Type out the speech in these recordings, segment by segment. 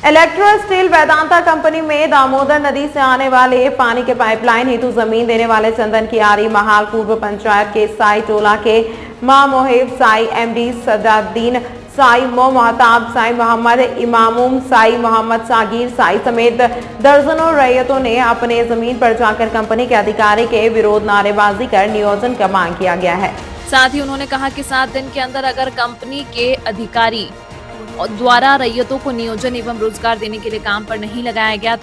Electro steel Vedanta company में दामोदर नदी से आने वाले पानी के पाइपलाइन हेतु जमीन देने वाले चंदन कियारी महाल पूर्व पंचायत के साई टोला के मां मोहिब साई एमडी सदाद्दीन साई मोहताब साई मोहम्मद इमामुम साई मोहम्मद सागिर साई समेत दर्जनों रैयतों ने अपने जमीन पर जाकर कंपनी के अधिकारी के विरोध नारेबाजी कर नियोजन का मांग किया गया है। साथ ही उन्होंने कहा कि 7 दिन के अंदर अगर कंपनी के अधिकारी द्वारा रैयतों को नियोजन एवं रोजगार देने के लिए काम पर नहीं लगाया गया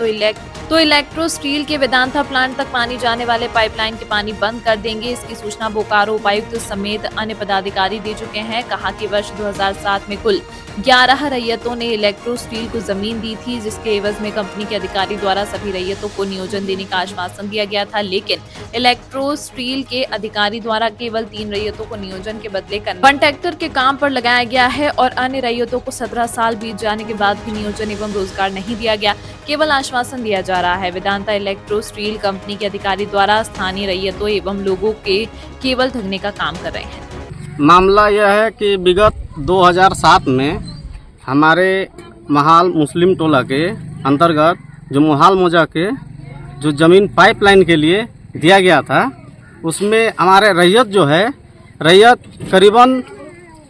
तो इलेक्ट्रो स्टील के वेदांता प्लांट तक पानी जाने वाले पाइपलाइन के पानी बंद कर देंगे। इसकी सूचना बोकारो उपायुक्त समेत अन्य पदाधिकारी दे चुके हैं। कहा कि वर्ष 2007 में कुल 11 रैयतों ने इलेक्ट्रो स्टील को जमीन दी थी, जिसके एवज में कंपनी के अधिकारी द्वारा सभी रैयतों को नियोजन देने का आश्वासन दिया गया था, लेकिन इलेक्ट्रो स्टील के अधिकारी द्वारा केवल 3 रैयतों को नियोजन के बदले कॉन्ट्रैक्टर के काम पर लगाया गया है और अन्य रैयतों को 17 साल बीत जाने के बाद भी नियोजन एवं रोजगार नहीं दिया गया, केवल आश्वासन दिया जा रहा है। वेदांता इलेक्ट्रो स्टील कंपनी के अधिकारी द्वारा स्थानीय रैयतों एवं लोगों के केवल ठगने का काम कर रहे हैं। मामला यह है कि विगत 2007 में हमारे महाल मुस्लिम टोला के अंतर्गत जो मोहाल मौजा के जो ज़मीन पाइपलाइन के लिए दिया गया था, उसमें हमारे रैयत जो है रैयत करीबन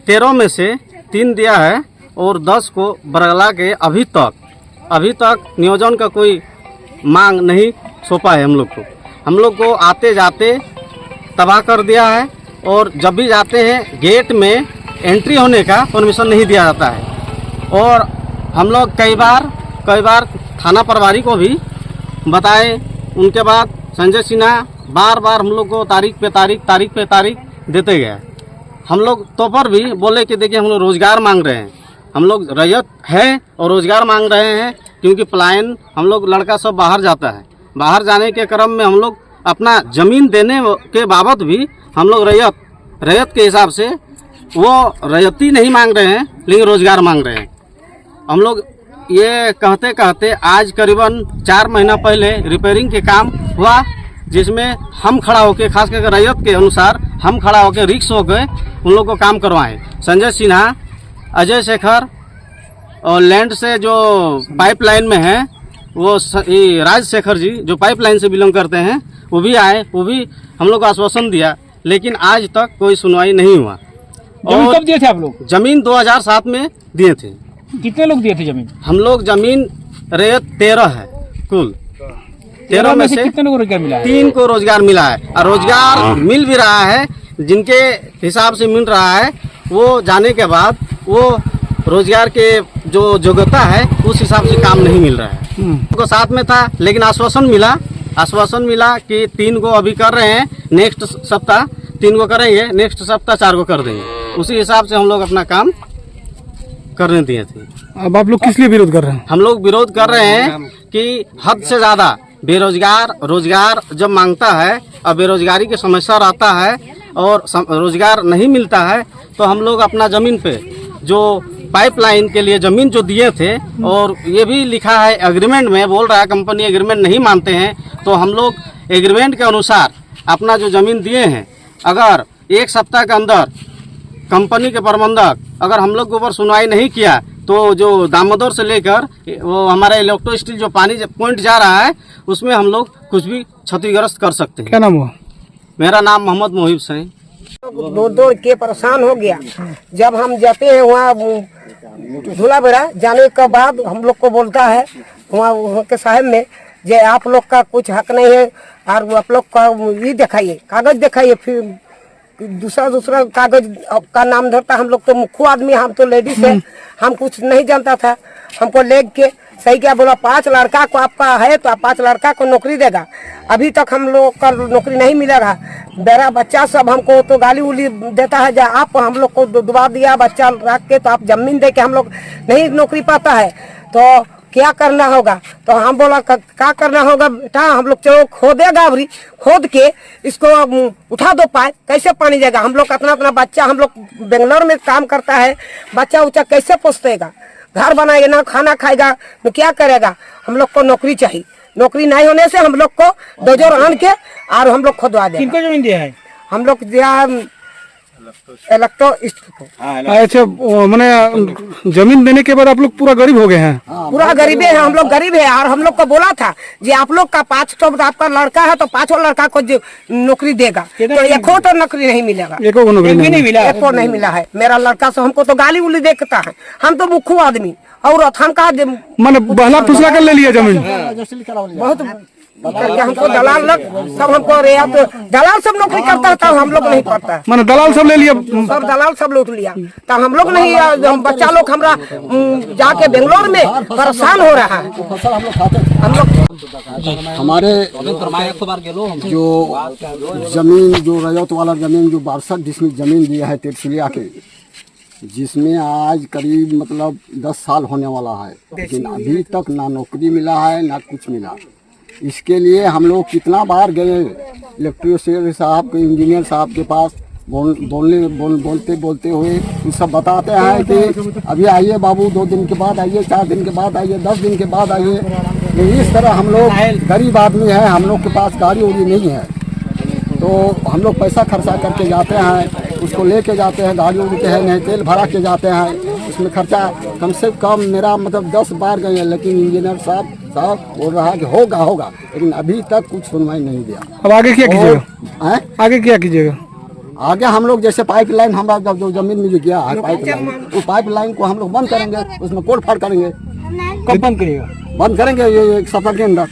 13 में से 3 दिया है और 10 को बरगला के अभी तक नियोजन का कोई मांग नहीं सौंपा है। हम लोग को आते जाते तबाह कर दिया है और जब भी जाते हैं गेट में एंट्री होने का परमिशन नहीं दिया जाता है। और हम लोग कई बार थाना प्रभारी को भी बताए, उनके बाद संजय सिन्हा बार हम लोग को तारीख पे तारीख देते गए। हम लोग तो पर भी बोले कि देखिए हम लोग रोज़गार मांग रहे हैं, हम लोग रैयत है और रोज़गार मांग रहे हैं, क्योंकि पलायन हम लोग लड़का सब बाहर जाता है। बाहर जाने के क्रम में हम लोग अपना ज़मीन देने के बाबत भी हम लोग रैयत के हिसाब से वो रैयती नहीं मांग रहे हैं, लेकिन रोज़गार मांग रहे हैं। हम लोग ये कहते आज करीबन 4 महीना पहले रिपेयरिंग के काम हुआ, जिसमें हम खड़ा होकर खास करके रैयत के अनुसार हम खड़ा होकर रिक्स हो गए उन लोग को काम करवाएं। संजय सिन्हा, अजय शेखर और लैंड से जो पाइपलाइन में है वो राजशेखर जी जो पाइपलाइन से बिलोंग करते हैं, वो भी आए, वो भी हम लोग को आश्वासन दिया, लेकिन आज तक कोई सुनवाई नहीं हुआ। जमीन कब दिए थे आप लोग? जमीन 2007 में दिए थे। कितने लोग दिए थे जमीन? हम लोग जमीन रैयत 13 है, कुल 13 में से कितने को रोजगार मिला है? 3 को रोजगार मिला है और रोजगार मिल भी रहा है। जिनके हिसाब से मिल रहा है वो जाने के बाद वो रोजगार के जो योग्यता है उस हिसाब से काम नहीं मिल रहा है। तो साथ में था, लेकिन आश्वासन मिला कि 3 को अभी कर रहे हैं, नेक्स्ट सप्ताह 3 को करेंगे, नेक्स्ट सप्ताह 4 को कर देंगे। उसी हिसाब से हम लोग अपना काम करने दिए थे। अब आप लोग किस लिए विरोध कर रहे हैं? हम लोग विरोध कर रहे हैं कि हद से ज़्यादा रोजगार जब मांगता है और बेरोजगारी की समस्या रहता है और रोजगार नहीं मिलता है, तो हम लोग अपना ज़मीन पे जो पाइपलाइन के लिए ज़मीन जो दिए थे, और ये भी लिखा है एग्रीमेंट में, बोल रहा है कंपनी एग्रीमेंट नहीं मानते हैं, तो हम लोग एग्रीमेंट के अनुसार अपना जो ज़मीन दिए हैं, अगर 1 सप्ताह के अंदर कंपनी के प्रबंधक अगर हम लोग के ऊपर सुनवाई नहीं किया, तो जो दामोदर से लेकर वो हमारा इलेक्ट्रो स्टील जो पानी पॉइंट जा रहा है उसमें हम लोग कुछ भी क्षतिग्रस्त कर सकते हैं। क्या नाम हुआ? मेरा नाम मोहम्मद मोहिब साई। दौड़ के परेशान हो गया। जब हम जाते हैं वहाँ झूला बेड़ा जाने के बाद हम लोग को बोलता है वहाँ के साहब में, जे आप लोग का कुछ हक नहीं है और आप लोग का ये दिखाइए, कागज दिखाइए। फिर दूसरा कागज का नाम धरता। हम लोग तो मुख्य आदमी, हम तो लेडीज है, हम कुछ नहीं जानता था। हमको लेग के सही क्या बोला, 5 लड़का को आपका है तो आप 5 लड़का को नौकरी देगा। अभी तक हम लोग का नौकरी नहीं मिलेगा। मेरा बच्चा सब हमको तो गाली उली देता है, जब आप हम लोग को दुबा दिया बच्चा रख के, तो आप जमीन दे के हम लोग नहीं नौकरी पाता है, तो क्या करना होगा? तो हम बोला क्या करना होगा बेटा, हम लोग चलो खोदेगा, खोद के इसको उठा दो पाइप, कैसे पानी जाएगा? हम लोग अपना बच्चा, हम लोग बेंगलोर में काम करता है, बच्चा उच्चा कैसे पोसेगा? घर बनाएगा ना, खाना खाएगा तो क्या करेगा? हम लोग को नौकरी चाहिए। नौकरी नहीं होने से हम लोग को डोजर आन के और हम लोग खुदवा दे। किनको जमीन दिया है? हम लोग दिया इलेक्ट्रो को। अच्छा मैंने जमीन देने के बाद आप लोग पूरा गरीब हो गए हैं। पूरा गरीबे हैं हम लोग, गरीब है। और हम लोग को बोला था कि आप लोग का 5 तो आपका लड़का है तो 5 लड़का को जो नौकरी देगा, तो एको तो नौकरी नहीं मिलेगा, एको को नौकरी नहीं मिला। एको नहीं मिला है। मेरा लड़का से हमको तो गाली उली देखता है। हम तो मुखू आदमी और हम कहा मैंने बहला फुसला कर ले लिया जमीन। बहुत करके हमको दलाल लोग सब हमको रियायत, दलाल सब नौकरी करता था, हम लोग नहीं करता है। मैंने दलाल सब ले लिया, सब दलाल सब लूट लिया। तो हम लोग नहीं, हम बच्चा लोग हमरा जाके बेंगलोर में परेशान हो रहा है। हम लोग हमारे जो जमीन, जो रैयत वाला जमीन, जो 62 डिसमिल जमीन दिया है तिरसुलिया के, जिसमें आज करीब मतलब 10 साल होने वाला है, लेकिन अभी तक ना नौकरी मिला है ना कुछ मिला। इसके लिए हम लोग कितना बार गए इलेक्ट्रिसिटी साहब के, इंजीनियर साहब के पास, बोलते हुए ये सब बताते हैं कि अभी आइए बाबू, 2 दिन के बाद आइए, 4 दिन के बाद आइए, 10 दिन के बाद आइए। तो इस तरह हम लोग गरीब आदमी हैं, हम लोग के पास गाड़ी उड़ी नहीं है, तो हम लोग पैसा खर्चा करके जाते हैं, उसको लेके जाते हैं, गाड़ी उड़ी के है नहीं, तेल भरा के जाते हैं। उसमें खर्चा कम से कम मेरा मतलब 10 बार गए हैं, लेकिन इंजीनियर साहब बोल रहा है कि होगा, लेकिन अभी तक कुछ सुनवाई नहीं दिया। अब आगे क्या कीजिएगा? आगे क्या कीजिएगा? आगे हम लोग जैसे पाइपलाइन, हमारा जो जमीन मिल गया है पाइपलाइन, वो पाइपलाइन को हम लोग बंद करेंगे, उसमें कोड़ फाड़ करेंगे। कब बंद करिएगा? बंद करेंगे ये 1 सप्ताह के अंदर।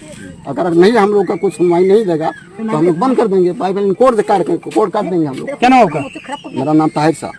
अगर नहीं हम लोग का कुछ सुनवाई नहीं देगा तो हम लोग बंद कर देंगे पाइपलाइन, कोड़ काट देंगे हम लोग। क्या नाम आपका? मेरा नाम ताहिर साहब।